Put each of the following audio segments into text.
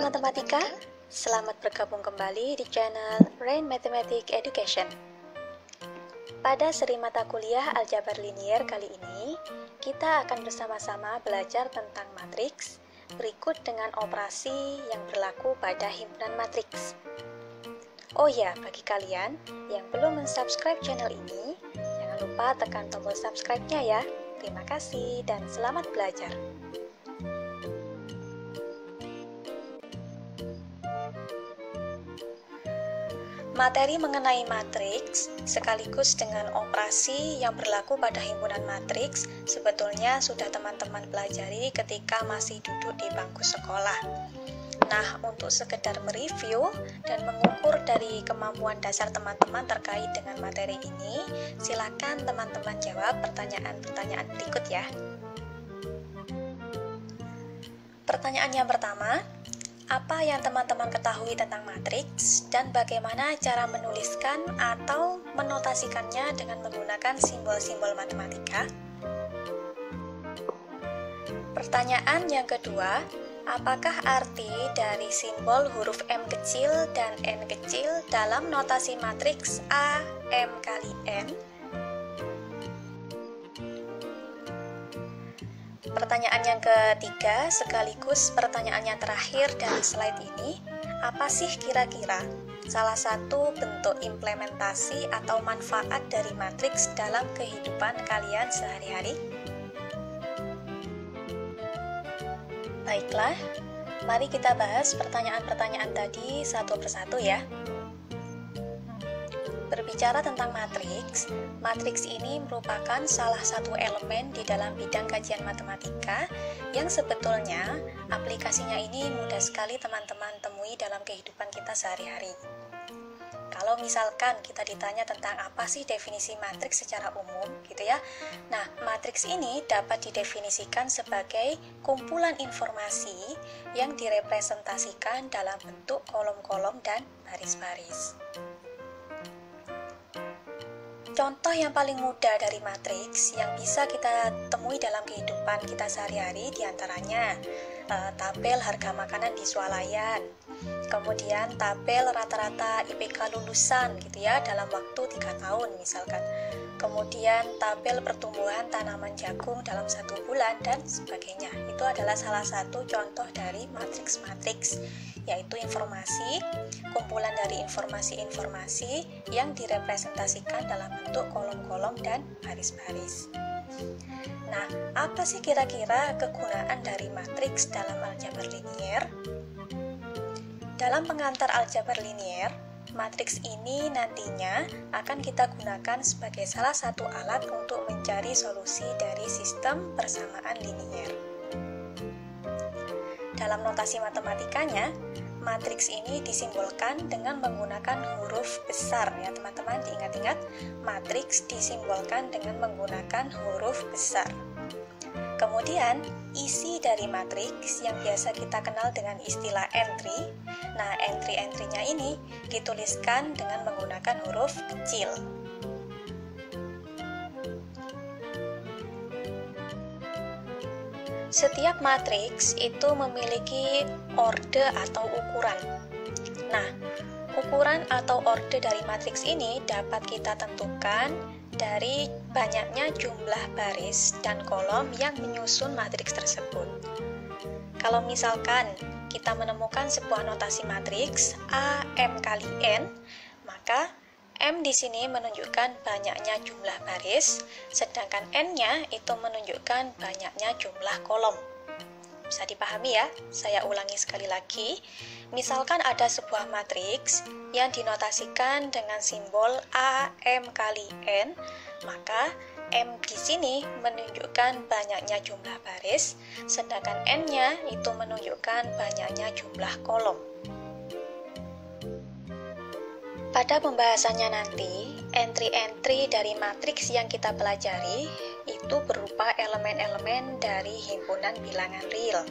Matematika, selamat bergabung kembali di channel Rain Mathematics Education. Pada seri mata kuliah aljabar linier kali ini, kita akan bersama-sama belajar tentang matriks, berikut dengan operasi yang berlaku pada himpunan matriks. Oh ya, bagi kalian yang belum mensubscribe channel ini, jangan lupa tekan tombol subscribe-nya ya. Terima kasih dan selamat belajar. Materi mengenai matriks sekaligus dengan operasi yang berlaku pada himpunan matriks sebetulnya sudah teman-teman pelajari ketika masih duduk di bangku sekolah. Nah, untuk sekedar mereview dan mengukur dari kemampuan dasar teman-teman terkait dengan materi ini, silakan teman-teman jawab pertanyaan-pertanyaan berikut ya. Pertanyaan yang pertama, apa yang teman-teman ketahui tentang matriks dan bagaimana cara menuliskan atau menotasikannya dengan menggunakan simbol-simbol matematika? Pertanyaan yang kedua, apakah arti dari simbol huruf M kecil dan N kecil dalam notasi matriks A, M kali N? Pertanyaan yang ketiga, sekaligus pertanyaan yang terakhir dari slide ini, apa sih kira-kira salah satu bentuk implementasi atau manfaat dari matriks dalam kehidupan kalian sehari-hari? Baiklah, mari kita bahas pertanyaan-pertanyaan tadi satu persatu ya. Berbicara tentang matriks, matriks ini merupakan salah satu elemen di dalam bidang kajian matematika yang sebetulnya aplikasinya ini mudah sekali teman-teman temui dalam kehidupan kita sehari-hari. Kalau misalkan kita ditanya tentang apa sih definisi matriks secara umum gitu ya. Nah, matriks ini dapat didefinisikan sebagai kumpulan informasi yang direpresentasikan dalam bentuk kolom-kolom dan baris-baris. Contoh yang paling mudah dari matriks yang bisa kita temui dalam kehidupan kita sehari-hari diantaranya tabel harga makanan di swalayan, kemudian tabel rata-rata IPK lulusan gitu ya dalam waktu 3 tahun misalkan, kemudian tabel pertumbuhan tanaman jagung dalam 1 bulan dan sebagainya. Itu adalah salah satu contoh dari matriks-matriks, yaitu informasi, kumpulan dari informasi-informasi yang direpresentasikan dalam bentuk kolom-kolom dan baris-baris. Nah, apa sih kira-kira kegunaan dari matriks dalam aljabar linier? Dalam pengantar aljabar linier, matriks ini nantinya akan kita gunakan sebagai salah satu alat untuk mencari solusi dari sistem persamaan linier. Dalam notasi matematikanya, matriks ini disimbolkan dengan menggunakan huruf besar ya teman-teman, diingat-ingat, matriks disimbolkan dengan menggunakan huruf besar. Kemudian, isi dari matriks yang biasa kita kenal dengan istilah entry. Nah, entry-entry-nya ini dituliskan dengan menggunakan huruf kecil. Setiap matriks itu memiliki orde atau ukuran. Nah, ukuran atau orde dari matriks ini dapat kita tentukan dari banyaknya jumlah baris dan kolom yang menyusun matriks tersebut. Kalau misalkan kita menemukan sebuah notasi matriks A, M kali N, maka M di sini menunjukkan banyaknya jumlah baris, sedangkan N-nya itu menunjukkan banyaknya jumlah kolom. Bisa dipahami ya? Saya ulangi sekali lagi. Misalkan ada sebuah matriks yang dinotasikan dengan simbol A, M kali N, maka M di sini menunjukkan banyaknya jumlah baris, sedangkan N-nya itu menunjukkan banyaknya jumlah kolom. Pada pembahasannya nanti, entry-entry dari matriks yang kita pelajari itu berupa elemen-elemen dari himpunan bilangan real.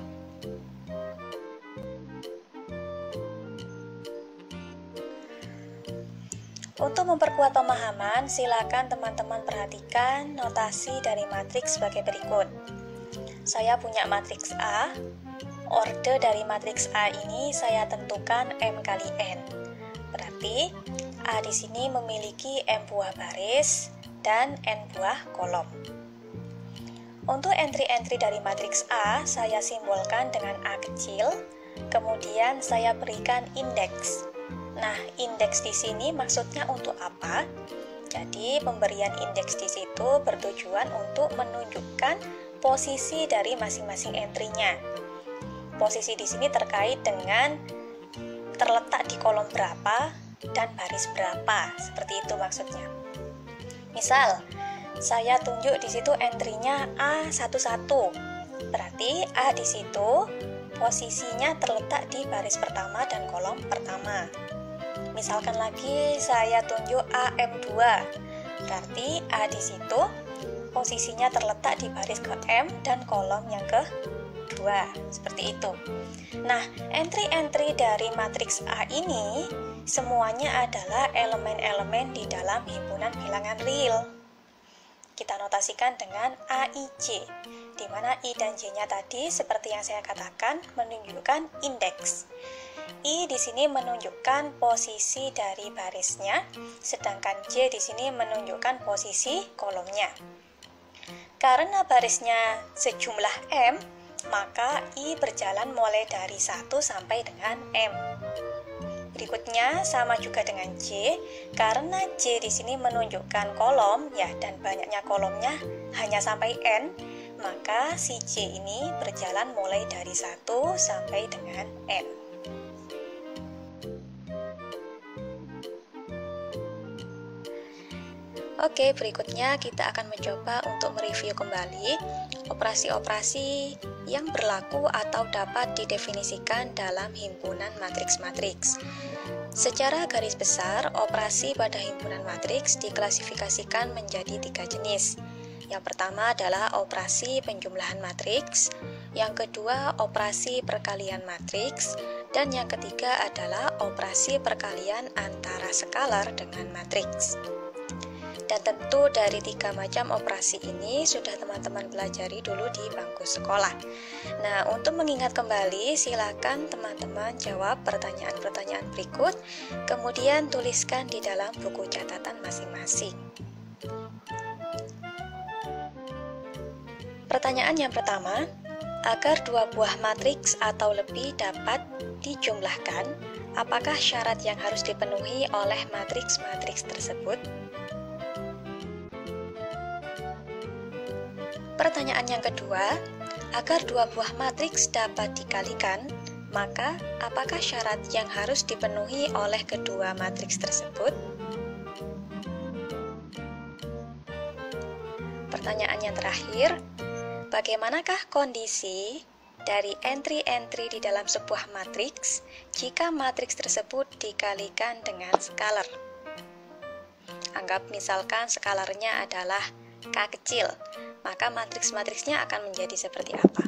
Untuk memperkuat pemahaman, silakan teman-teman perhatikan notasi dari matriks sebagai berikut. Saya punya matriks A, orde dari matriks A ini saya tentukan M kali N. Berarti A di sini memiliki M buah baris dan N buah kolom. Untuk entry-entry dari matriks A, saya simbolkan dengan A kecil, kemudian saya berikan indeks. Nah, indeks di sini maksudnya untuk apa? Jadi, pemberian indeks di situ bertujuan untuk menunjukkan posisi dari masing-masing entry-nya. Posisi di sini terkait dengan terletak di kolom berapa dan baris berapa, seperti itu maksudnya. Misal, saya tunjuk di situ entry-nya A11. Berarti A di situ posisinya terletak di baris pertama dan kolom pertama. Misalkan lagi saya tunjuk AM2. Berarti A di situ posisinya terletak di baris ke M dan kolom yang kedua. Seperti itu. Nah, entry-entry dari matriks A ini semuanya adalah elemen-elemen di dalam himpunan bilangan real. Kita notasikan dengan AIJ, di mana I dan J-nya tadi seperti yang saya katakan menunjukkan indeks. I di sini menunjukkan posisi dari barisnya, sedangkan J di sini menunjukkan posisi kolomnya. Karena barisnya sejumlah M, maka I berjalan mulai dari 1 sampai dengan M. Berikutnya sama juga dengan J, karena J di sini menunjukkan kolom ya, dan banyaknya kolomnya hanya sampai N, maka si J ini berjalan mulai dari 1 sampai dengan N. Oke, berikutnya kita akan mencoba untuk mereview kembali operasi-operasi yang berlaku atau dapat didefinisikan dalam himpunan matriks-matriks. Secara garis besar, operasi pada himpunan matriks diklasifikasikan menjadi 3 jenis. Yang pertama adalah operasi penjumlahan matriks, yang kedua operasi perkalian matriks, dan yang ketiga adalah operasi perkalian antara skalar dengan matriks. Dan tentu dari 3 macam operasi ini sudah teman-teman pelajari dulu di bangku sekolah. Nah, untuk mengingat kembali, silakan teman-teman jawab pertanyaan-pertanyaan berikut, kemudian tuliskan di dalam buku catatan masing-masing. Pertanyaan yang pertama, agar 2 buah matriks atau lebih dapat dijumlahkan, apakah syarat yang harus dipenuhi oleh matriks-matriks tersebut? Pertanyaan yang kedua, agar 2 buah matriks dapat dikalikan, maka apakah syarat yang harus dipenuhi oleh kedua matriks tersebut? Pertanyaan yang terakhir, bagaimanakah kondisi dari entry-entry di dalam sebuah matriks jika matriks tersebut dikalikan dengan skalar? Anggap misalkan skalarnya adalah K kecil, maka matriks-matriksnya akan menjadi seperti apa?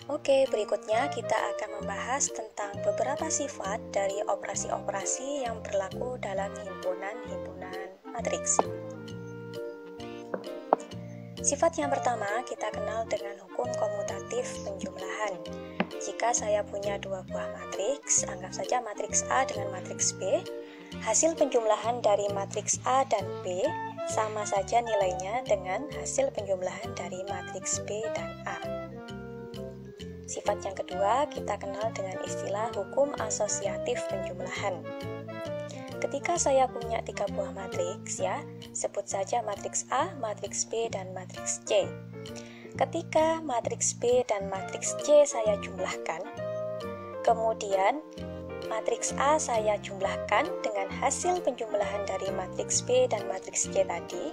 Oke, berikutnya kita akan membahas tentang beberapa sifat dari operasi-operasi yang berlaku dalam himpunan-himpunan matriks. Sifat yang pertama kita kenal dengan hukum komutatif penjumlahan. Jika saya punya 2 buah matriks, anggap saja matriks A dengan matriks B, hasil penjumlahan dari matriks A dan B sama saja nilainya dengan hasil penjumlahan dari matriks B dan A. Sifat yang kedua kita kenal dengan istilah hukum asosiatif penjumlahan. Ketika saya punya 3 buah matriks ya, sebut saja matriks A, matriks B, dan matriks C. Ketika matriks B dan matriks C saya jumlahkan, kemudian matriks A saya jumlahkan dengan hasil penjumlahan dari matriks B dan matriks C tadi,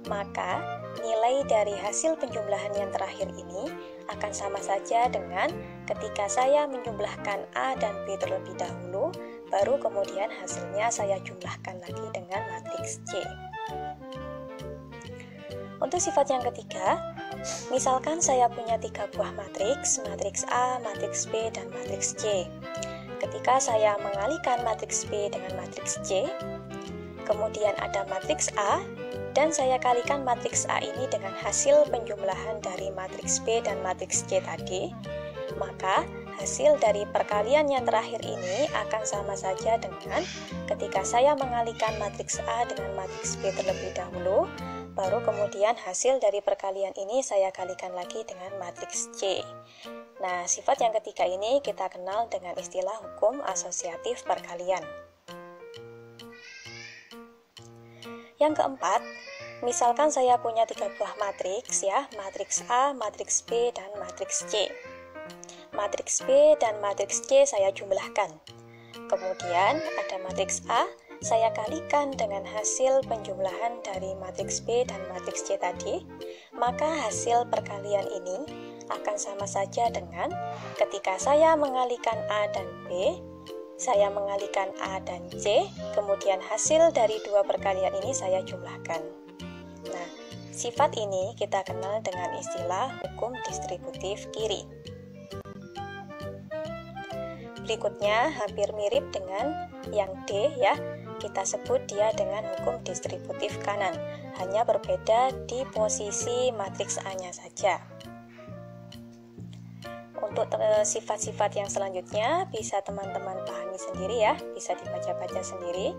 maka nilai dari hasil penjumlahan yang terakhir ini akan sama saja dengan ketika saya menjumlahkan A dan B terlebih dahulu, baru kemudian hasilnya saya jumlahkan lagi dengan matriks C. Untuk sifat yang ketiga, misalkan saya punya 3 buah matriks, matriks A, matriks B, dan matriks C. Ketika saya mengalihkan matriks B dengan matriks C, kemudian ada matriks A dan saya kalikan matriks A ini dengan hasil penjumlahan dari matriks B dan matriks C tadi, maka hasil dari perkalian yang terakhir ini akan sama saja dengan ketika saya mengalihkan matriks A dengan matriks B terlebih dahulu, baru kemudian hasil dari perkalian ini saya kalikan lagi dengan matriks C. Nah, sifat yang ketiga ini kita kenal dengan istilah hukum asosiatif perkalian. Yang keempat, misalkan saya punya 3 buah matriks ya, matriks A, matriks B, dan matriks C. Matriks B dan matriks C saya jumlahkan. Kemudian ada matriks A, saya kalikan dengan hasil penjumlahan dari matriks B dan matriks C tadi, maka hasil perkalian ini akan sama saja dengan ketika saya mengalihkan A dan B, saya mengalihkan A dan C, kemudian hasil dari dua perkalian ini saya jumlahkan. Nah, sifat ini kita kenal dengan istilah hukum distributif kiri. Berikutnya hampir mirip dengan yang D ya, kita sebut dia dengan hukum distributif kanan, hanya berbeda di posisi matriks A-nya saja. Untuk sifat-sifat yang selanjutnya bisa teman-teman pahami sendiri ya, bisa dibaca-baca sendiri.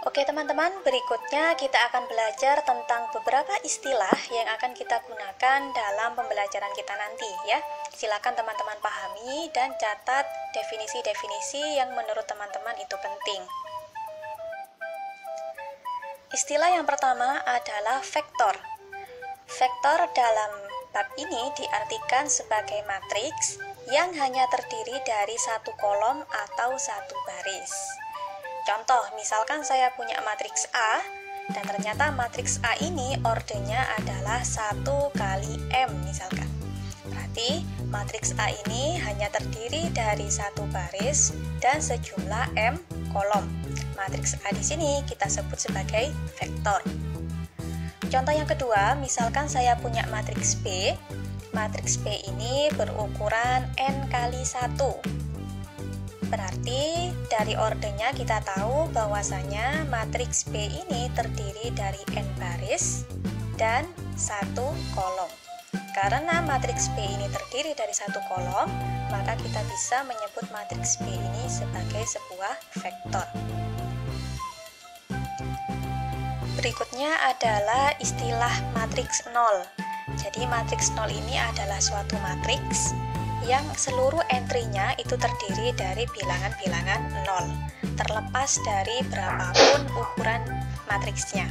Oke teman-teman, berikutnya kita akan belajar tentang beberapa istilah yang akan kita gunakan dalam pembelajaran kita nanti ya. Silakan teman-teman pahami dan catat definisi-definisi yang menurut teman-teman itu penting. Istilah yang pertama adalah vektor. Vektor dalam bab ini diartikan sebagai matriks yang hanya terdiri dari satu kolom atau satu baris. Contoh, misalkan saya punya matriks A, dan ternyata matriks A ini ordernya adalah 1 kali M misalkan. Berarti matriks A ini hanya terdiri dari satu baris dan sejumlah M kolom. Matriks A di sini kita sebut sebagai vektor. Contoh yang kedua, misalkan saya punya matriks B. Matriks B ini berukuran N kali 1. Berarti dari ordernya kita tahu bahwasanya matriks B ini terdiri dari N baris dan satu kolom. Karena matriks B ini terdiri dari satu kolom, maka kita bisa menyebut matriks B ini sebagai sebuah vektor. Berikutnya adalah istilah matriks 0. Jadi matriks 0 ini adalah suatu matriks yang seluruh entry-nya itu terdiri dari bilangan-bilangan 0, terlepas dari berapapun ukuran matriksnya.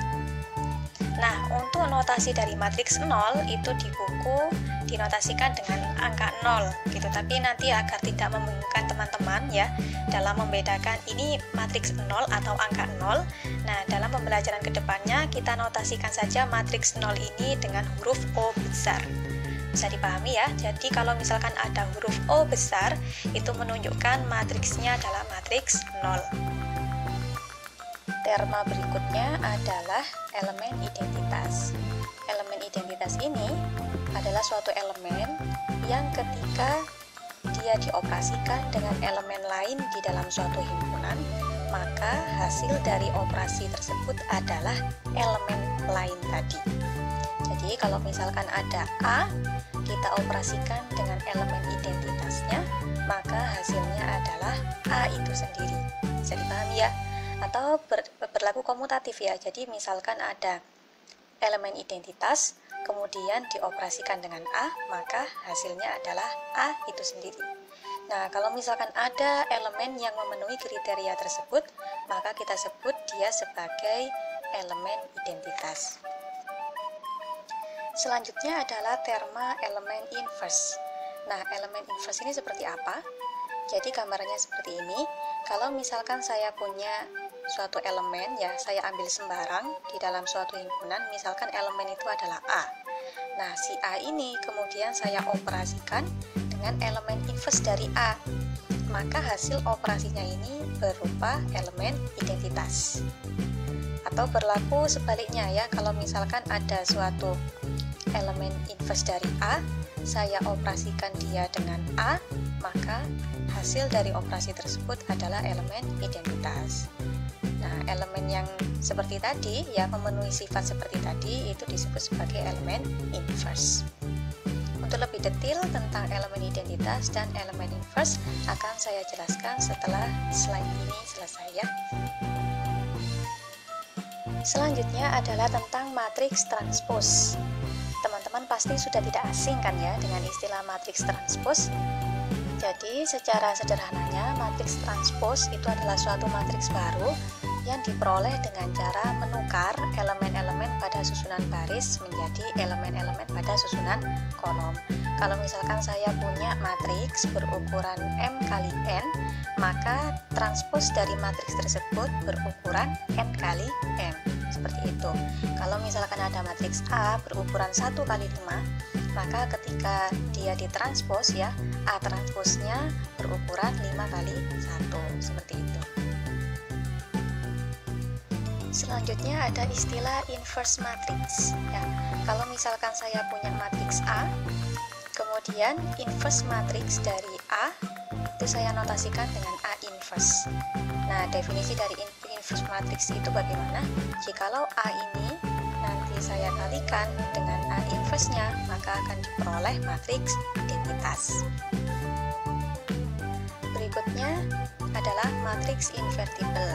Nah, untuk notasi dari matriks 0 itu di buku dinotasikan dengan angka 0 gitu, tapi nanti agar tidak membingungkan teman-teman ya dalam membedakan ini matriks 0 atau angka 0. Nah, dalam pembelajaran kedepannya kita notasikan saja matriks 0 ini dengan huruf O besar. Bisa dipahami ya, jadi kalau misalkan ada huruf O besar itu menunjukkan matriksnya adalah matriks 0. Terma berikutnya adalah elemen identitas. Elemen identitas ini adalah suatu elemen yang ketika dia dioperasikan dengan elemen lain di dalam suatu himpunan, maka hasil dari operasi tersebut adalah elemen lain tadi. Jadi kalau misalkan ada A, kita operasikan dengan elemen identitasnya, maka hasilnya adalah A itu sendiri. Bisa dipahami ya? Atau berlaku komutatif ya. Jadi misalkan ada elemen identitas, kemudian dioperasikan dengan A, maka hasilnya adalah A itu sendiri. Nah, kalau misalkan ada elemen yang memenuhi kriteria tersebut, maka kita sebut dia sebagai elemen identitas. Selanjutnya adalah terma elemen inverse. Nah, elemen inverse ini seperti apa? Jadi gambarannya seperti ini. Kalau misalkan saya punya suatu elemen, ya saya ambil sembarang di dalam suatu himpunan, misalkan elemen itu adalah A. Nah, si A ini kemudian saya operasikan dengan elemen inverse dari A. Maka hasil operasinya ini berupa elemen identitas. Atau berlaku sebaliknya ya, kalau misalkan ada suatu elemen inverse dari A, saya operasikan dia dengan A, maka hasil dari operasi tersebut adalah elemen identitas. Nah, elemen yang seperti tadi, ya memenuhi sifat seperti tadi, itu disebut sebagai elemen inverse. Untuk lebih detail tentang elemen identitas dan elemen inverse akan saya jelaskan setelah slide ini selesai ya. Selanjutnya adalah tentang matriks transpose. Teman-teman pasti sudah tidak asing kan ya dengan istilah matriks transpose. Jadi secara sederhananya matriks transpose itu adalah suatu matriks baru yang diperoleh dengan cara menukar elemen-elemen pada susunan baris menjadi elemen-elemen pada susunan kolom. Kalau misalkan saya punya matriks berukuran M kali N, maka transpose dari matriks tersebut berukuran N kali M. Seperti itu. Kalau misalkan ada matriks A berukuran 1 kali 5, maka ketika dia ditranspos ya, A transposnya berukuran 5 kali 1, seperti itu. Selanjutnya ada istilah inverse matrix ya. Kalau misalkan saya punya matriks A, kemudian inverse matrix dari A itu saya notasikan dengan A inverse. Nah, definisi dari inverse matrix itu bagaimana? Jikalau A ini nanti saya kalikan dengan A inverse-nya, maka akan diperoleh matriks identitas. Berikutnya adalah matriks invertible.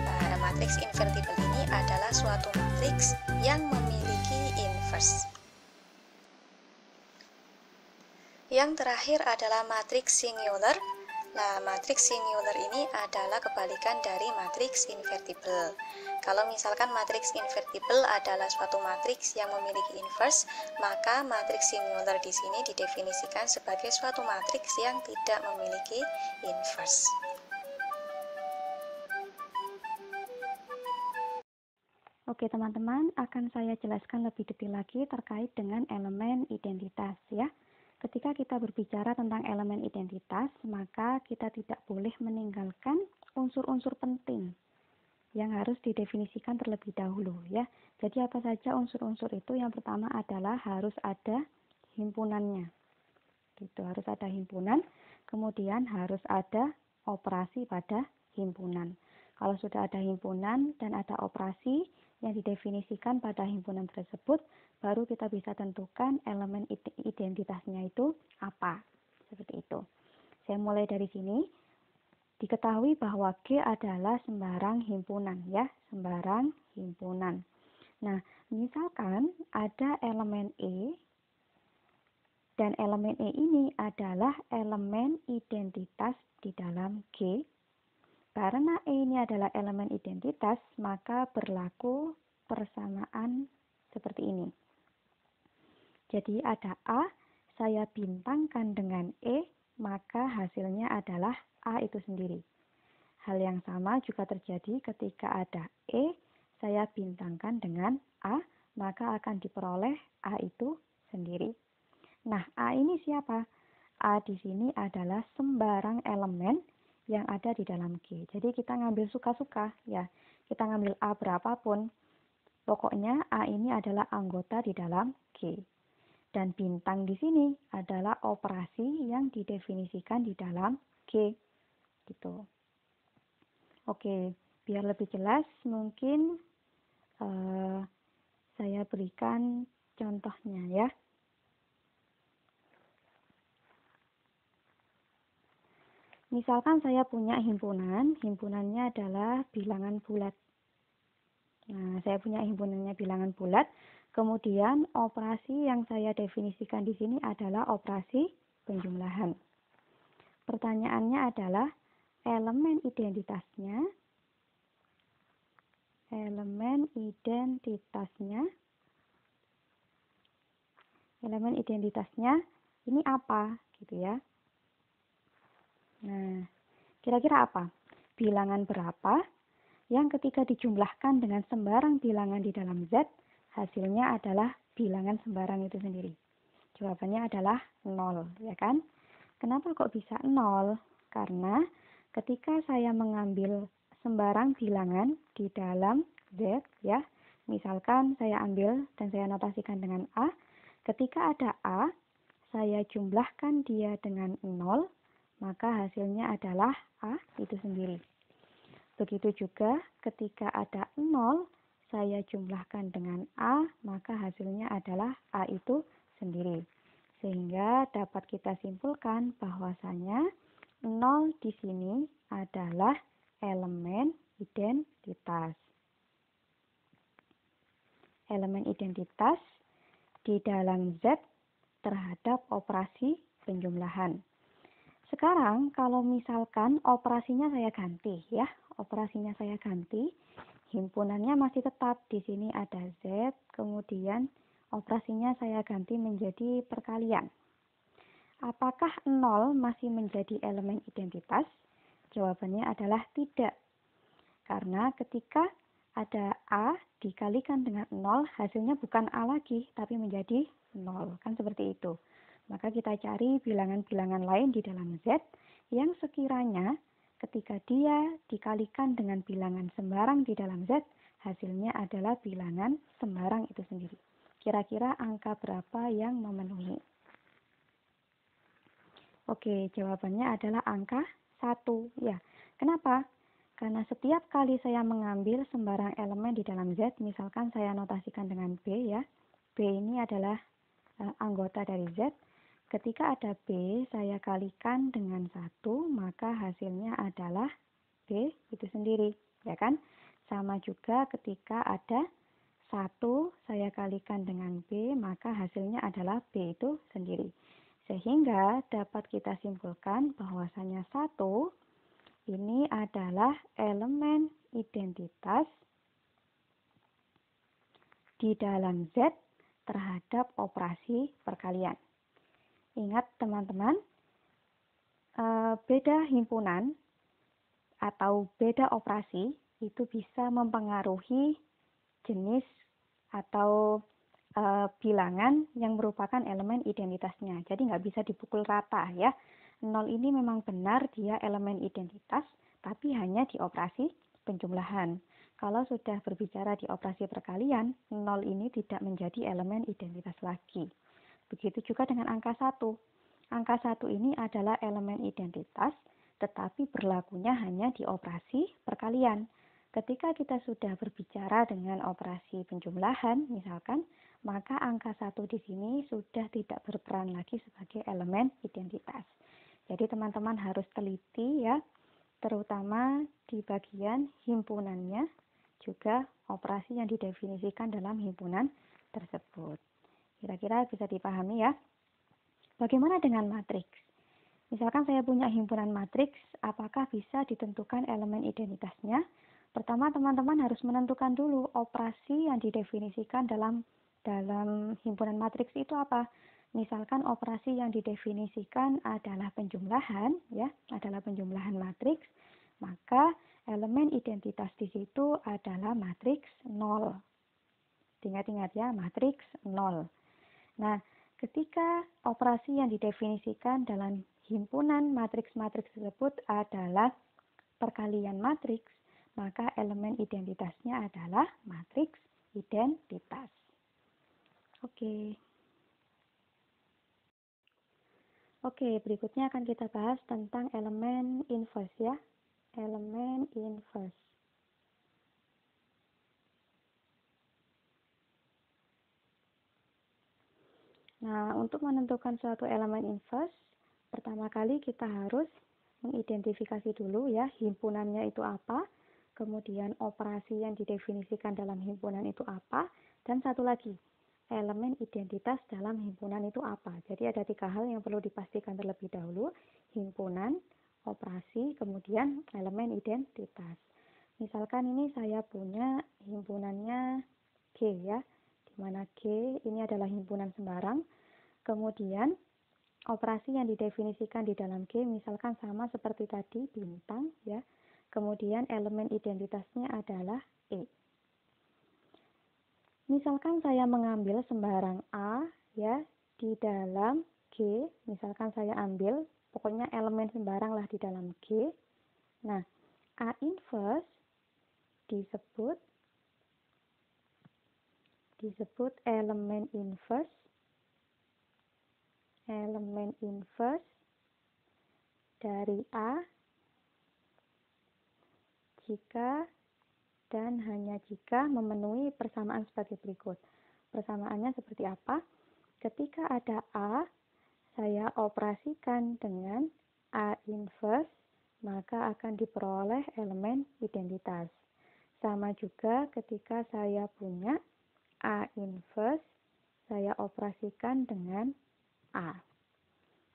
Nah, matriks invertible ini adalah suatu matriks yang memiliki inverse. Yang terakhir adalah matriks singular. Nah, matriks singular ini adalah kebalikan dari matriks invertible. Kalau misalkan matriks invertible adalah suatu matriks yang memiliki inverse, maka matriks singular di sini didefinisikan sebagai suatu matriks yang tidak memiliki inverse. Oke teman-teman, akan saya jelaskan lebih detail lagi terkait dengan elemen identitas ya. Ketika kita berbicara tentang elemen identitas, maka kita tidak boleh meninggalkan unsur-unsur penting yang harus didefinisikan terlebih dahulu ya. Jadi apa saja unsur-unsur itu? Yang pertama adalah harus ada himpunannya. Gitu, harus ada himpunan, kemudian harus ada operasi pada himpunan. Kalau sudah ada himpunan dan ada operasi yang didefinisikan pada himpunan tersebut, baru kita bisa tentukan elemen identitasnya itu apa. Seperti itu. Saya mulai dari sini. Diketahui bahwa G adalah sembarang himpunan ya, sembarang himpunan. Nah, misalkan ada elemen E dan elemen E ini adalah elemen identitas di dalam G. Karena E ini adalah elemen identitas, maka berlaku persamaan seperti ini. Jadi ada A, saya bintangkan dengan E, maka hasilnya adalah A itu sendiri. Hal yang sama juga terjadi ketika ada E, saya bintangkan dengan A, maka akan diperoleh A itu sendiri. Nah, A ini siapa? A di sini adalah sembarang elemen yang ada di dalam G. Jadi kita ngambil suka-suka ya. Kita ngambil A berapapun. Pokoknya A ini adalah anggota di dalam G. Dan bintang di sini adalah operasi yang didefinisikan di dalam G. Gitu. Oke, biar lebih jelas mungkin saya berikan contohnya ya. Misalkan saya punya himpunan, himpunannya adalah bilangan bulat. Nah, saya punya himpunannya bilangan bulat, kemudian operasi yang saya definisikan di sini adalah operasi penjumlahan. Pertanyaannya adalah elemen identitasnya ini apa gitu ya. Nah, kira-kira apa? Bilangan berapa yang ketika dijumlahkan dengan sembarang bilangan di dalam Z, hasilnya adalah bilangan sembarang itu sendiri. Jawabannya adalah 0, ya kan? Kenapa kok bisa 0? Karena ketika saya mengambil sembarang bilangan di dalam Z, ya, misalkan saya ambil dan saya notasikan dengan A, ketika ada A, saya jumlahkan dia dengan 0, maka hasilnya adalah A itu sendiri. Begitu juga ketika ada 0, saya jumlahkan dengan A, maka hasilnya adalah A itu sendiri. Sehingga dapat kita simpulkan bahwasanya 0 di sini adalah elemen identitas. Elemen identitas di dalam Z terhadap operasi penjumlahan. Sekarang kalau misalkan operasinya saya ganti ya, himpunannya masih tetap di sini ada Z, kemudian operasinya saya ganti menjadi perkalian. Apakah 0 masih menjadi elemen identitas? Jawabannya adalah tidak. Karena ketika ada A dikalikan dengan 0, hasilnya bukan A lagi, tapi menjadi 0. Kan seperti itu. Maka kita cari bilangan-bilangan lain di dalam Z yang sekiranya ketika dia dikalikan dengan bilangan sembarang di dalam Z, hasilnya adalah bilangan sembarang itu sendiri. Kira-kira angka berapa yang memenuhi? Oke, jawabannya adalah angka 1. Ya, kenapa? Karena setiap kali saya mengambil sembarang elemen di dalam Z, misalkan saya notasikan dengan B ya, B ini adalah anggota dari Z. Ketika ada B, saya kalikan dengan 1, maka hasilnya adalah B itu sendiri, ya kan? Sama juga ketika ada 1, saya kalikan dengan B, maka hasilnya adalah B itu sendiri. Sehingga dapat kita simpulkan bahwasanya 1 ini adalah elemen identitas di dalam Z terhadap operasi perkalian. Ingat teman-teman, beda himpunan atau beda operasi itu bisa mempengaruhi jenis atau bilangan yang merupakan elemen identitasnya. Jadi nggak bisa dipukul rata ya. 0 ini memang benar dia elemen identitas, tapi hanya di operasi penjumlahan. Kalau sudah berbicara di operasi perkalian, 0 ini tidak menjadi elemen identitas lagi. Begitu juga dengan angka 1. Angka 1 ini adalah elemen identitas, tetapi berlakunya hanya di operasi perkalian. Ketika kita sudah berbicara dengan operasi penjumlahan, misalkan, maka angka 1 di sini sudah tidak berperan lagi sebagai elemen identitas. Jadi teman-teman harus teliti ya, terutama di bagian himpunannya, juga operasi yang didefinisikan dalam himpunan tersebut. Kira-kira bisa dipahami ya. Bagaimana dengan matriks? Misalkan saya punya himpunan matriks, apakah bisa ditentukan elemen identitasnya? Pertama, teman-teman harus menentukan dulu operasi yang didefinisikan dalam himpunan matriks itu apa. Misalkan operasi yang didefinisikan adalah penjumlahan, ya, adalah penjumlahan matriks, maka elemen identitas di situ adalah matriks 0. Ingat-ingat ya, matriks 0. Nah, ketika operasi yang didefinisikan dalam himpunan matriks-matriks tersebut adalah perkalian matriks, maka elemen identitasnya adalah matriks identitas. Oke, berikutnya akan kita bahas tentang elemen inverse ya. Elemen inverse. Nah, untuk menentukan suatu elemen inverse, pertama kali kita harus mengidentifikasi dulu ya, himpunannya itu apa, kemudian operasi yang didefinisikan dalam himpunan itu apa, dan satu lagi, elemen identitas dalam himpunan itu apa. Jadi ada 3 hal yang perlu dipastikan terlebih dahulu, himpunan, operasi, kemudian elemen identitas. Misalkan ini saya punya himpunannya G ya, di mana G ini adalah himpunan sembarang. Kemudian operasi yang didefinisikan di dalam G misalkan sama seperti tadi, bintang ya. Kemudian elemen identitasnya adalah E. Misalkan saya mengambil sembarang A ya di dalam G, misalkan saya ambil pokoknya elemen sembarang lah di dalam G. Nah, A inverse disebut elemen inverse dari A jika dan hanya jika memenuhi persamaan sebagai berikut. Persamaannya seperti apa? Ketika ada A, saya operasikan dengan A inverse, maka akan diperoleh elemen identitas. Sama juga ketika saya punya A inverse, saya operasikan dengan A.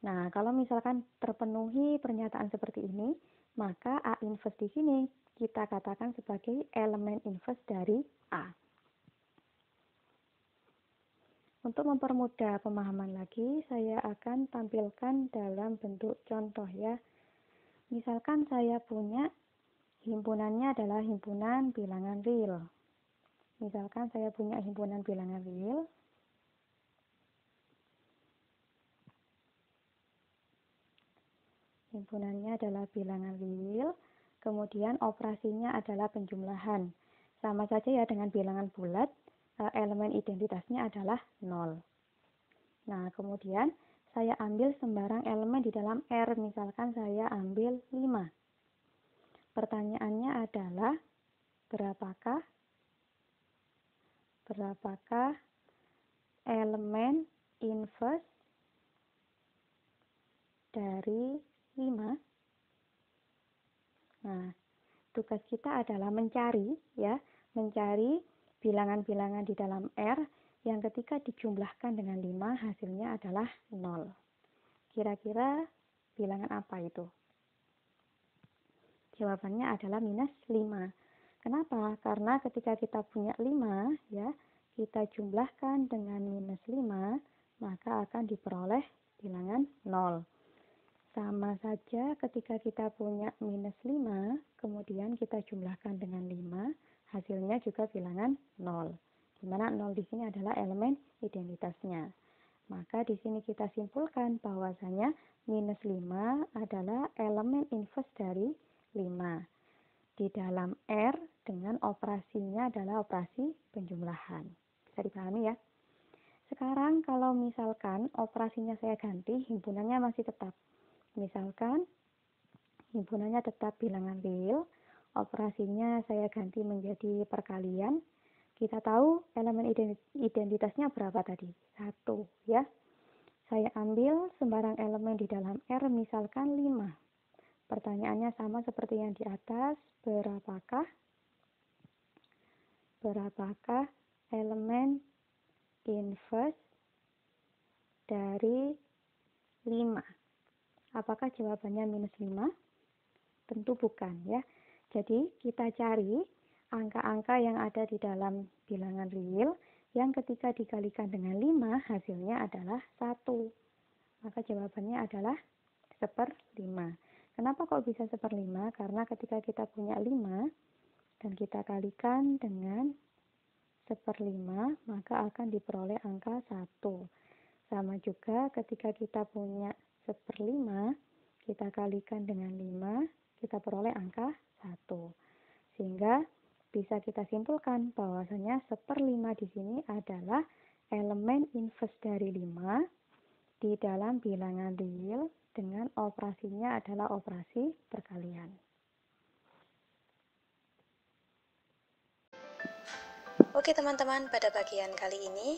Nah, kalau misalkan terpenuhi pernyataan seperti ini, maka A inverse di sini kita katakan sebagai elemen inverse dari A. Untuk mempermudah pemahaman lagi, saya akan tampilkan dalam bentuk contoh ya. Misalkan saya punya himpunannya adalah himpunan bilangan real. Misalkan saya punya himpunan bilangan real. Himpunannya adalah bilangan real. Kemudian operasinya adalah penjumlahan. Sama saja ya dengan bilangan bulat, elemen identitasnya adalah 0. Nah, kemudian saya ambil sembarang elemen di dalam R, misalkan saya ambil 5. Pertanyaannya adalah, berapakah elemen inverse dari 5? Nah, tugas kita adalah mencari bilangan-bilangan di dalam R yang ketika dijumlahkan dengan 5 hasilnya adalah 0. Kira-kira bilangan apa itu? Jawabannya adalah minus 5. Kenapa? Karena ketika kita punya 5 ya, kita jumlahkan dengan minus 5, maka akan diperoleh bilangan 0. Sama saja ketika kita punya minus 5, kemudian kita jumlahkan dengan 5, hasilnya juga bilangan 0. Di mana 0 di sini adalah elemen identitasnya. Maka di sini kita simpulkan bahwasanya minus 5 adalah elemen inverse dari 5. Di dalam R dengan operasinya adalah operasi penjumlahan. Bisa dipahami ya? Sekarang kalau misalkan operasinya saya ganti, himpunannya masih tetap. Misalkan himpunannya tetap bilangan real, operasinya saya ganti menjadi perkalian. Kita tahu elemen identitasnya berapa tadi? 1 ya. Saya ambil sembarang elemen di dalam R, misalkan 5. Pertanyaannya sama seperti yang di atas, berapakah elemen inverse dari 5? Apakah jawabannya minus 5? Tentu bukan ya. Jadi kita cari angka-angka yang ada di dalam bilangan real yang ketika dikalikan dengan 5 hasilnya adalah 1. Maka jawabannya adalah 1/5. Kenapa kok bisa 1/5? Karena ketika kita punya 5 dan kita kalikan dengan 1/5 maka akan diperoleh angka 1. Sama juga ketika kita punya 1/5, kita kalikan dengan 5, kita peroleh angka 1. Sehingga bisa kita simpulkan bahwasanya 1/5 di sini adalah elemen inverse dari 5 di dalam bilangan real dengan operasinya adalah operasi perkalian. Oke teman-teman, pada bagian kali ini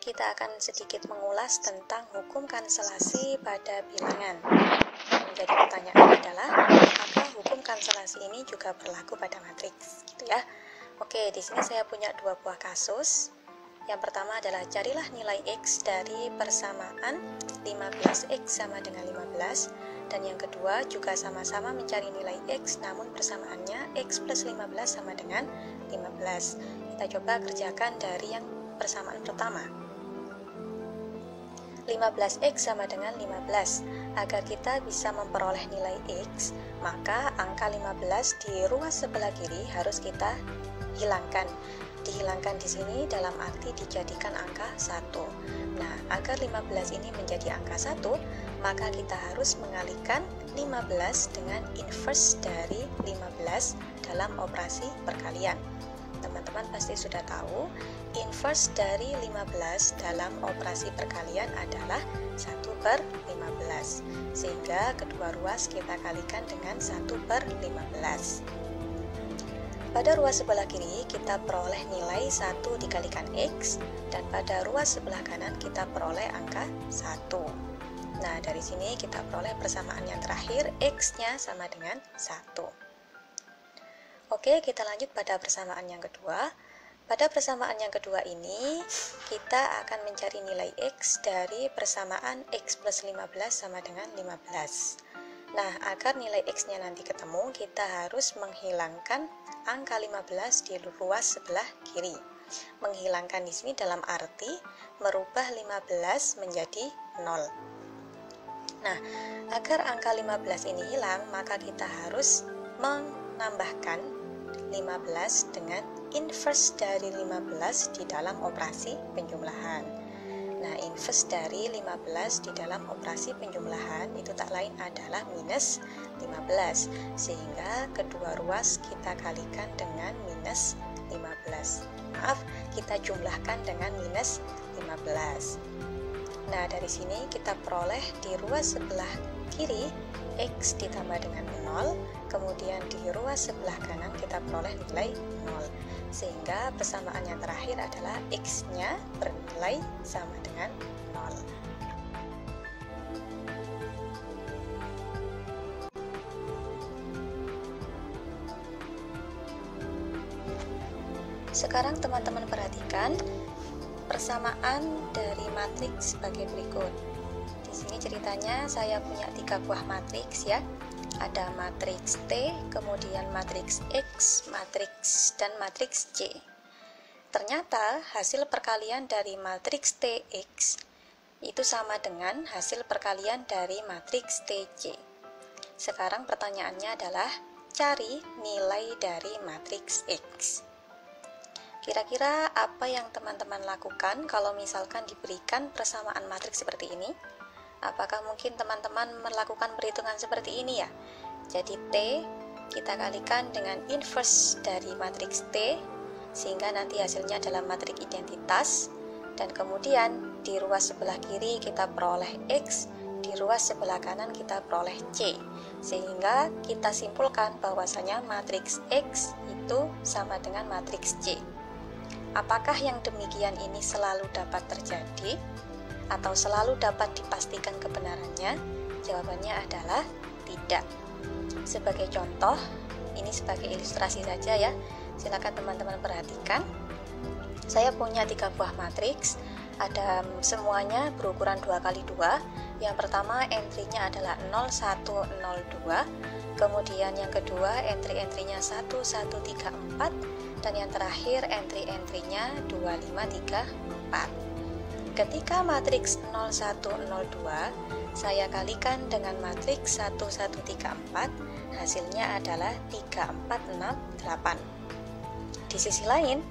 kita akan sedikit mengulas tentang hukum kanselasi pada bilangan. Yang menjadi pertanyaan adalah, apakah hukum kanselasi ini juga berlaku pada matriks? Gitu ya. Oke, di sini saya punya 2 buah kasus. Yang pertama adalah carilah nilai X dari persamaan 15X sama dengan 15. Dan yang kedua juga sama-sama mencari nilai X, namun persamaannya X plus 15 sama dengan 15. Kita coba kerjakan dari yang persamaan pertama. 15X sama dengan 15. Agar kita bisa memperoleh nilai X, maka angka 15 di ruas sebelah kiri harus kita hilangkan. Dihilangkan di sini dalam arti dijadikan angka 1. Nah, agar 15 ini menjadi angka 1, maka kita harus mengalihkan 15 dengan inverse dari 15 dalam operasi perkalian. Teman-teman pasti sudah tahu, inverse dari 15 dalam operasi perkalian adalah 1/15. Sehingga kedua ruas kita kalikan dengan 1/15. Pada ruas sebelah kiri kita peroleh nilai 1 dikalikan X, dan pada ruas sebelah kanan kita peroleh angka 1. Nah, dari sini kita peroleh persamaan yang terakhir, X-nya sama dengan 1. Oke, kita lanjut pada persamaan yang kedua. Pada persamaan yang kedua ini, kita akan mencari nilai X dari persamaan X plus 15 sama dengan 15. Nah, agar nilai X-nya nanti ketemu, kita harus menghilangkan angka 15 di ruas sebelah kiri. Menghilangkan di sini dalam arti merubah 15 menjadi 0. Nah, agar angka 15 ini hilang, maka kita harus menambahkan 15 dengan inverse dari 15 di dalam operasi penjumlahan. Nah, inverse dari 15 di dalam operasi penjumlahan itu tak lain adalah minus 15. Sehingga kedua ruas kita kalikan dengan minus 15. Maaf, kita jumlahkan dengan minus 15. Nah, dari sini kita peroleh di ruas sebelah kiri X ditambah dengan 0, kemudian di ruas sebelah kanan kita peroleh nilai 0. Sehingga persamaan yang terakhir adalah X-nya bernilai sama dengan 0. Sekarang teman-teman perhatikan persamaan dari matriks sebagai berikut. Di sini ceritanya saya punya 3 buah matriks ya. Ada matriks T, kemudian matriks X, matriks dan matriks C. Ternyata hasil perkalian dari matriks TX itu sama dengan hasil perkalian dari matriks TC. Sekarang pertanyaannya adalah cari nilai dari matriks X. Kira-kira apa yang teman-teman lakukan kalau misalkan diberikan persamaan matriks seperti ini? Apakah mungkin teman-teman melakukan perhitungan seperti ini ya? Jadi T kita kalikan dengan inverse dari matriks T, sehingga nanti hasilnya adalah matriks identitas. Dan kemudian di ruas sebelah kiri kita peroleh X, di ruas sebelah kanan kita peroleh C. Sehingga kita simpulkan bahwasanya matriks X itu sama dengan matriks C. Apakah yang demikian ini selalu dapat terjadi? Atau selalu dapat dipastikan kebenarannya? Jawabannya adalah tidak. Sebagai contoh, ini sebagai ilustrasi saja ya. Silakan teman-teman perhatikan. Saya punya 3 buah matriks. Ada semuanya berukuran 2x2. Yang pertama entry-nya adalah 0, 1, 0, 2. Kemudian yang kedua entry-entry-nya 1, 1, 3, 4. Dan yang terakhir entry-entry-nya 2, 5, 3, 4. Ketika matriks 0, 1, 0, 2 saya kalikan dengan matriks 1, 1, 3, 4, hasilnya adalah 3, 4, 6, 8. Di sisi lain,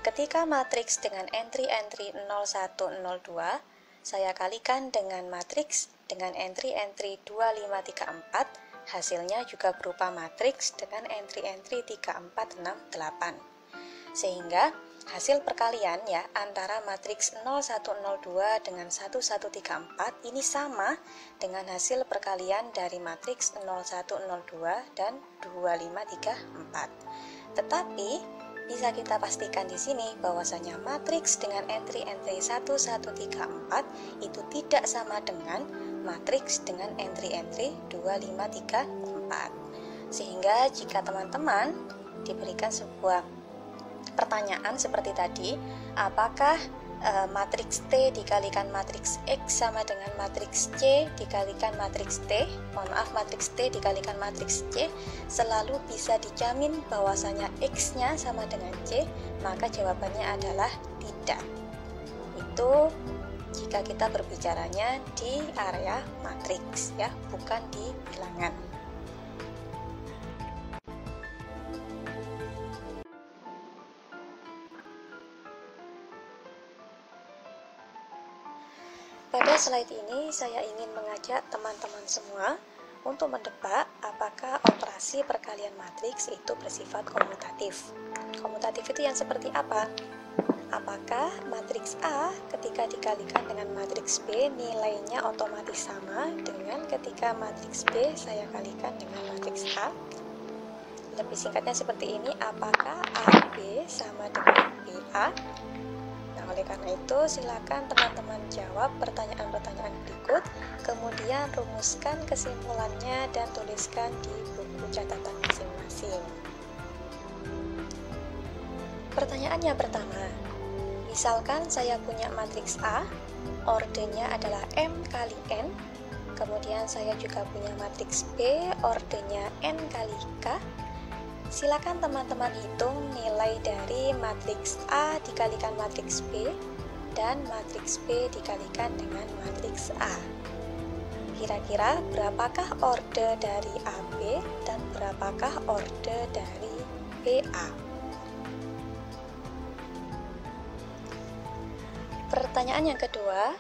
ketika matriks dengan entry-entry 0, 1, 0, 2 saya kalikan dengan matriks dengan entry-entry 2, 5, 3, 4, hasilnya juga berupa matriks dengan entry-entry 3, 4, 6, 8. Sehingga hasil perkalian ya antara matriks 0102 dengan 1134 ini sama dengan hasil perkalian dari matriks 0102 dan 2534. Tetapi bisa kita pastikan di sini bahwasanya matriks dengan entry-entry 1134 itu tidak sama dengan matriks dengan entry-entry 2534. Sehingga jika teman-teman diberikan sebuah pertanyaan seperti tadi, apakah matriks T dikalikan matriks X sama dengan matriks C dikalikan matriks T, matriks T dikalikan matriks C, selalu bisa dijamin bahwasanya X-nya sama dengan C, maka jawabannya adalah tidak. Itu jika kita berbicaranya di area matriks ya, bukan di bilangan. Pada slide ini saya ingin mengajak teman-teman semua untuk mendebak apakah operasi perkalian matriks itu bersifat komutatif. Komutatif itu yang seperti apa? Apakah matriks A ketika dikalikan dengan matriks B nilainya otomatis sama dengan ketika matriks B saya kalikan dengan matriks A? Lebih singkatnya seperti ini, apakah AB sama dengan BA? Oleh karena itu, silakan teman-teman jawab pertanyaan-pertanyaan berikut, kemudian rumuskan kesimpulannya dan tuliskan di buku catatan masing-masing. Pertanyaan yang pertama, misalkan saya punya matriks A, ordenya adalah M kali N, kemudian saya juga punya matriks B, ordenya N kali K. Silakan teman-teman hitung nilai dari matriks A dikalikan matriks B dan matriks B dikalikan dengan matriks A. Kira-kira berapakah orde dari AB dan berapakah orde dari BA? Pertanyaan yang kedua,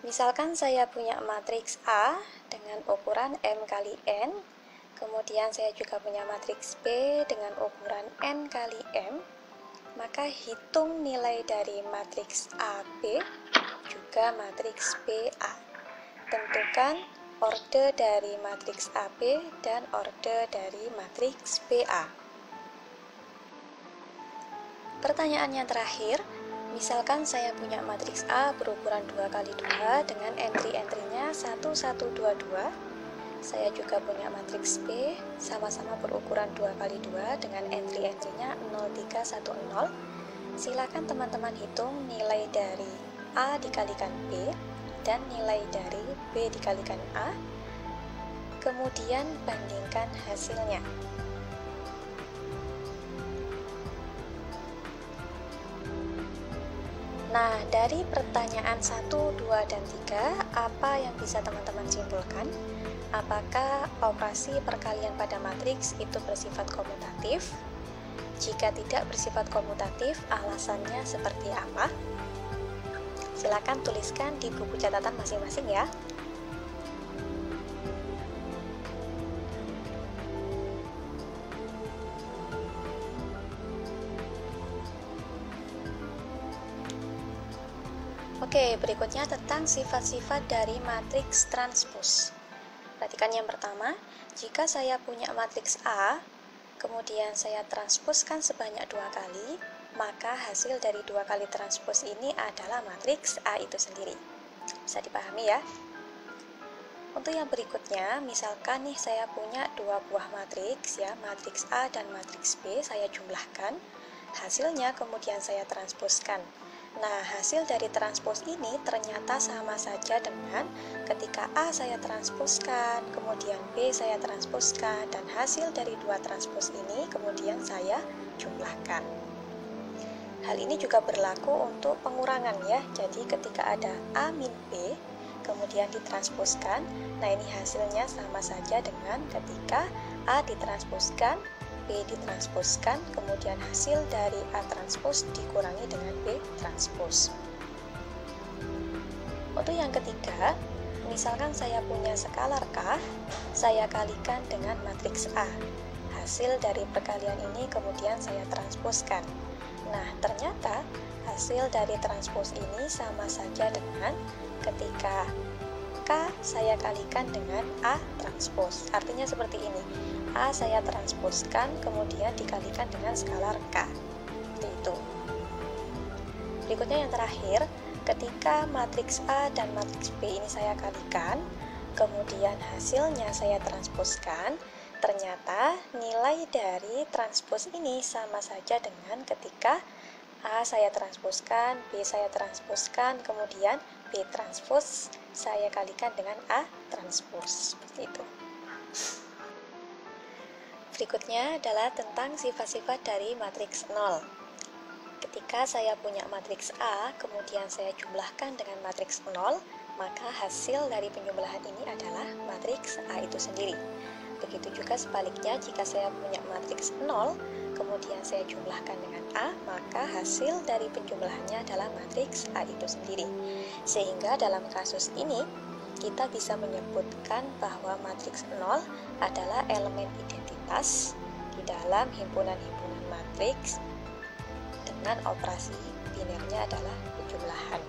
misalkan saya punya matriks A dengan ukuran M kali N, kemudian saya juga punya matriks B dengan ukuran N kali M, maka hitung nilai dari matriks AB juga matriks BA. Tentukan orde dari matriks AB dan orde dari matriks BA. Pertanyaan yang terakhir, misalkan saya punya matriks A berukuran 2 kali 2 dengan entry-entrynya 1, 1, 2, 2. Saya juga punya matriks B sama-sama berukuran 2 kali 2 dengan entry-entrynya 0, 3, 1, 0. Silakan teman-teman hitung nilai dari A dikalikan B dan nilai dari B dikalikan A, kemudian bandingkan hasilnya. Nah, dari pertanyaan 1, 2, dan 3, apa yang bisa teman-teman simpulkan? Apakah operasi perkalian pada matriks itu bersifat komutatif? Jika tidak bersifat komutatif, alasannya seperti apa? Silakan tuliskan di buku catatan masing-masing ya. Oke, berikutnya tentang sifat-sifat dari matriks transpos. Perhatikan yang pertama, jika saya punya matriks A, kemudian saya transposkan sebanyak 2 kali, maka hasil dari 2 kali transpos ini adalah matriks A itu sendiri. Bisa dipahami ya? Untuk yang berikutnya, misalkan nih saya punya 2 buah matriks ya, matriks A dan matriks B, saya jumlahkan, hasilnya kemudian saya transposkan. Nah, hasil dari transpos ini ternyata sama saja dengan ketika A saya transposkan, kemudian B saya transposkan, dan hasil dari 2 transpos ini kemudian saya jumlahkan. Hal ini juga berlaku untuk pengurangan ya, jadi ketika ada A min B, kemudian ditransposkan, nah ini hasilnya sama saja dengan ketika A ditransposkan, B ditransposkan, kemudian hasil dari A transpos dikurangi dengan B transpos. Untuk yang ketiga, misalkan saya punya skalar K, saya kalikan dengan matriks A. Hasil dari perkalian ini kemudian saya transposkan. Nah, ternyata hasil dari transpos ini sama saja dengan ketika K saya kalikan dengan A transpos. Artinya seperti ini. A saya transposkan, kemudian dikalikan dengan skalar K. Seperti itu. Berikutnya yang terakhir, ketika matriks A dan matriks B ini saya kalikan, kemudian hasilnya saya transposkan, ternyata nilai dari transpos ini sama saja dengan ketika A saya transposkan, B saya transposkan, kemudian B transpos saya kalikan dengan A transpos, seperti itu. Berikutnya adalah tentang sifat-sifat dari matriks 0. Ketika saya punya matriks A, kemudian saya jumlahkan dengan matriks 0, maka hasil dari penjumlahan ini adalah matriks A itu sendiri. Begitu juga sebaliknya, jika saya punya matriks 0, kemudian saya jumlahkan dengan A, maka hasil dari penjumlahannya adalah matriks A itu sendiri. Sehingga dalam kasus ini, kita bisa menyebutkan bahwa matriks 0 adalah elemen identitas di dalam himpunan-himpunan matriks dengan operasi binernya adalah penjumlahan.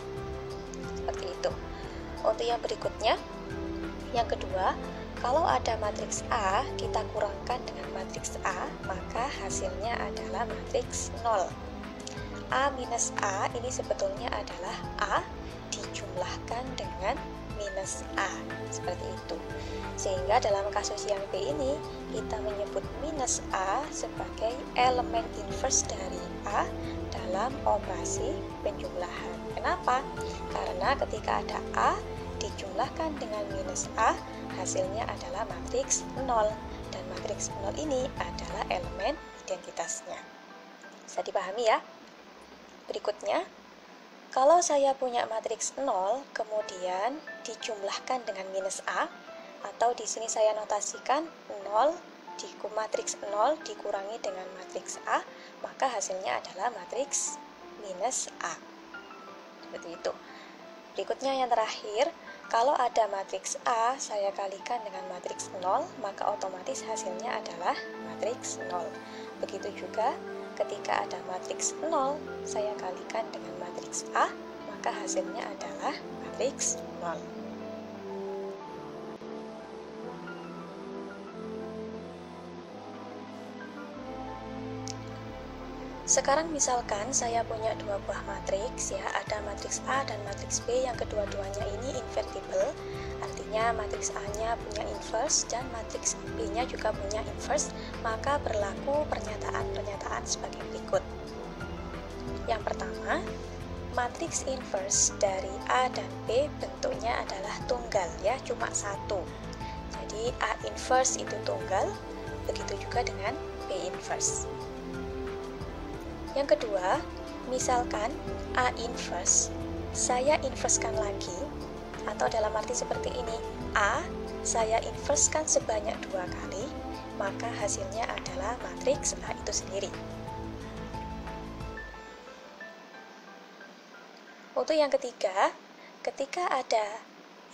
Seperti itu. Untuk yang berikutnya, yang kedua, kalau ada matriks A, kita kurangkan dengan matriks A, maka hasilnya adalah matriks 0. A minus A ini sebetulnya adalah A dijumlahkan dengan minus A, seperti itu. Sehingga dalam kasus yang B ini, kita menyebut minus A sebagai elemen inverse dari A dalam operasi penjumlahan. Kenapa? Karena ketika ada A dijumlahkan dengan minus A, hasilnya adalah matriks 0, dan matriks 0 ini adalah elemen identitasnya. Bisa dipahami ya? Berikutnya, kalau saya punya matriks 0, kemudian dijumlahkan dengan minus A, atau di sini saya notasikan 0 matriks 0 dikurangi dengan matriks A, maka hasilnya adalah matriks minus A. Seperti itu. Berikutnya yang terakhir, kalau ada matriks A, saya kalikan dengan matriks 0, maka otomatis hasilnya adalah matriks 0. Begitu juga ketika ada matriks 0, saya kalikan dengan matriks A, maka hasilnya adalah matriks 0. Sekarang misalkan saya punya dua buah matriks ya, ada matriks A dan matriks B yang kedua-duanya ini invertible, artinya matriks A-nya punya inverse dan matriks B-nya juga punya inverse, maka berlaku pernyataan-pernyataan sebagai berikut. Yang pertama, matriks inverse dari A dan B bentuknya adalah tunggal ya, cuma satu. Jadi A inverse itu tunggal, begitu juga dengan B inverse. Yang kedua, misalkan A inverse, saya inversekan lagi, atau dalam arti seperti ini, A saya inversekan sebanyak 2 kali, maka hasilnya adalah matriks A itu sendiri. Untuk yang ketiga, ketika ada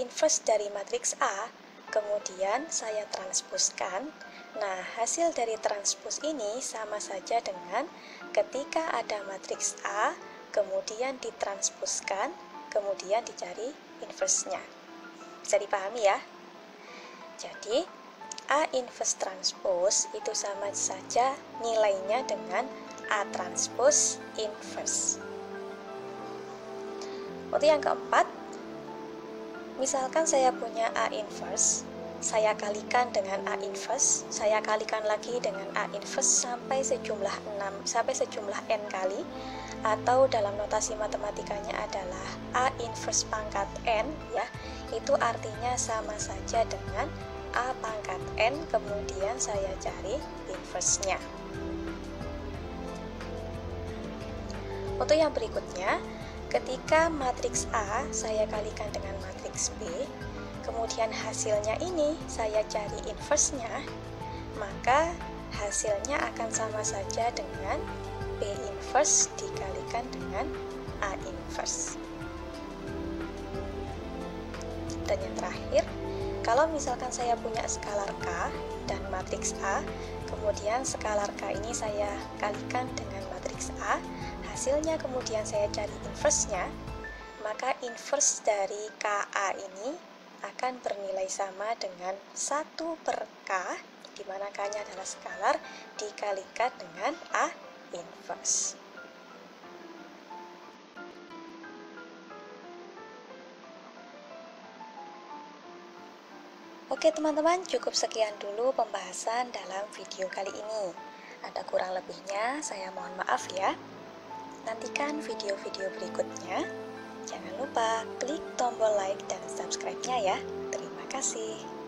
inverse dari matriks A, kemudian saya transposkan, nah hasil dari transpos ini sama saja dengan ketika ada matriks A, kemudian ditransposkan, kemudian dicari inverse-nya. Bisa dipahami ya? Jadi, A inverse transpose itu sama saja nilainya dengan A transpose inverse. Untuk yang keempat, misalkan saya punya A inverse, saya kalikan dengan A inverse, saya kalikan lagi dengan A inverse sampai sejumlah n kali, atau dalam notasi matematikanya adalah A inverse pangkat n ya, itu artinya sama saja dengan A pangkat n, kemudian saya cari inverse-nya. Untuk yang berikutnya, ketika matriks A saya kalikan dengan matriks B, kemudian hasilnya ini saya cari inverse-nya, maka hasilnya akan sama saja dengan B inverse dikalikan dengan A inverse. Dan yang terakhir, kalau misalkan saya punya skalar K dan matriks A, kemudian skalar K ini saya kalikan dengan matriks A, hasilnya kemudian saya cari inverse-nya, maka inverse dari KA ini akan bernilai sama dengan 1 per K, di mana K-nya adalah skalar, dikalikan dengan A inverse. Oke teman-teman, cukup sekian dulu pembahasan dalam video kali ini. Ada kurang lebihnya, saya mohon maaf ya. Nantikan video-video berikutnya. Jangan lupa klik tombol like dan subscribe-nya ya. Terima kasih.